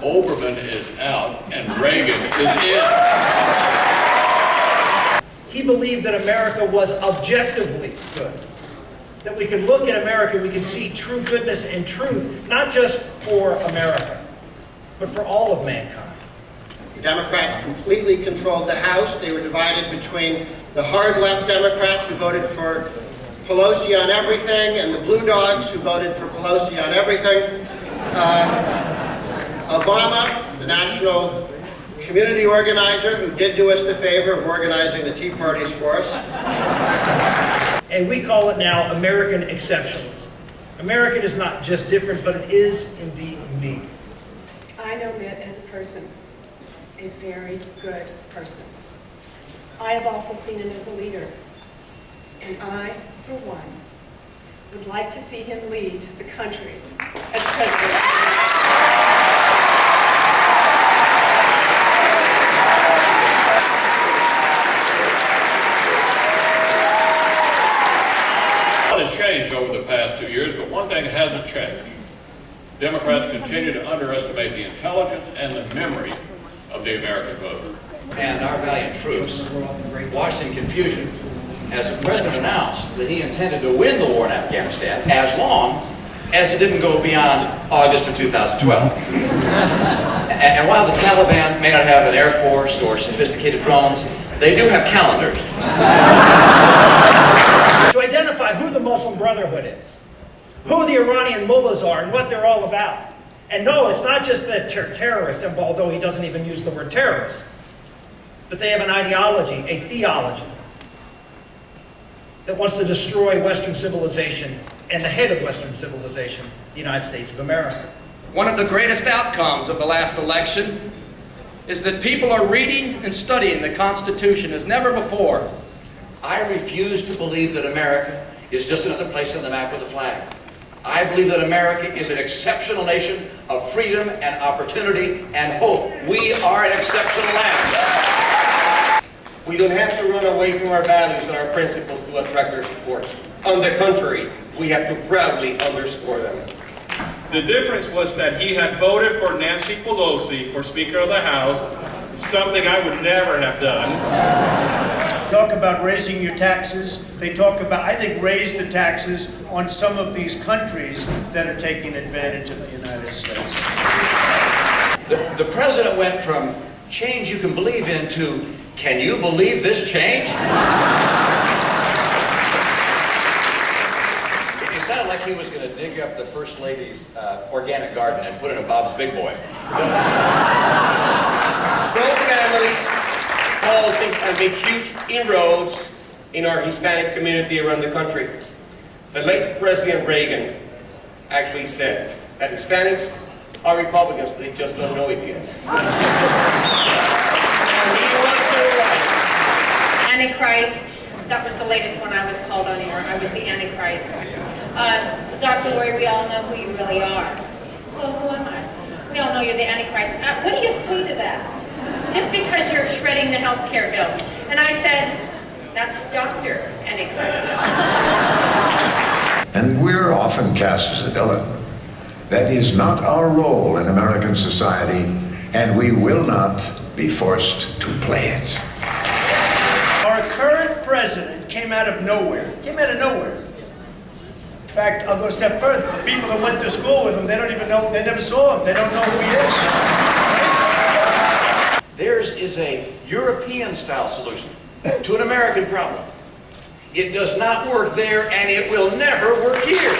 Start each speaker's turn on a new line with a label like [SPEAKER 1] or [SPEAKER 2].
[SPEAKER 1] Oberman is out and Reagan is in.
[SPEAKER 2] He believed that America was objectively good. That we could look at America, we could see true goodness and truth, not just for America, but for all of mankind.
[SPEAKER 3] The Democrats completely controlled the House. They were divided between the hard-left Democrats who voted for Pelosi on everything and the Blue Dogs who voted for Pelosi on everything. Obama, the national community organizer who did do us the favor of organizing the Tea Parties for us.
[SPEAKER 2] And we call it now American exceptionalism. American is not just different, but it is indeed unique.
[SPEAKER 4] I know Mitt as a person, a very good person. I have also seen him as a leader. And I, for one, would like to see him lead the country as president.
[SPEAKER 1] Has changed over the past 2 years, but one thing hasn't changed. Democrats continue to underestimate the intelligence and the memory of the American voter.
[SPEAKER 5] And our valiant troops watched in confusion as the president announced that he intended to win the war in Afghanistan as long as it didn't go beyond August of 2012. And while the Taliban may not have an air force or sophisticated drones, they do have calendars.
[SPEAKER 2] To identify who the Muslim Brotherhood is, who the Iranian mullahs are, and what they're all about. And no, it's not just that they're terrorists, although he doesn't even use the word terrorist, but they have an ideology, a theology, that wants to destroy Western civilization and the head of Western civilization, the United States of America.
[SPEAKER 6] One of the greatest outcomes of the last election is that people are reading and studying the Constitution as never before.
[SPEAKER 5] I refuse to believe that America is just another place on the map with a flag. I believe that America is an exceptional nation of freedom and opportunity and hope. We are an exceptional land.
[SPEAKER 7] We don't have to run away from our values and our principles to attract their support. On the contrary, we have to proudly underscore them.
[SPEAKER 8] The difference was that he had voted for Nancy Pelosi for Speaker of the House, something I would never have done.
[SPEAKER 9] Talk about raising your taxes. They talk about, I think, raise the taxes on some of these countries that are taking advantage of the United States.
[SPEAKER 5] The president went from change you can believe in to, can you believe this change? It sounded like he was going to dig up the First Lady's organic garden and put it in Bob's Big Boy.
[SPEAKER 7] Pro-family policies have made huge inroads in our Hispanic community around the country. The late President Reagan actually said that Hispanics are Republicans, they just don't know it yet. He was so right.
[SPEAKER 10] Antichrists, that was the latest one I was called on here. I was the Antichrist. Dr. Laurie, we all know who you really are. Well, who am I? We all know you're the Antichrist. What do you say to that? Just because you're shredding the health care bill. And I said, that's Dr. Antichrist.
[SPEAKER 11] And we're often cast as the villain. That is not our role in American society, and we will not be forced to play it.
[SPEAKER 9] Our current president came out of nowhere. In fact, I'll go a step further. The people that went to school with him, they don't even know, they never saw him. They don't know who he is.
[SPEAKER 5] Theirs is a European-style solution to an American problem. It does not work there, and it will never work here.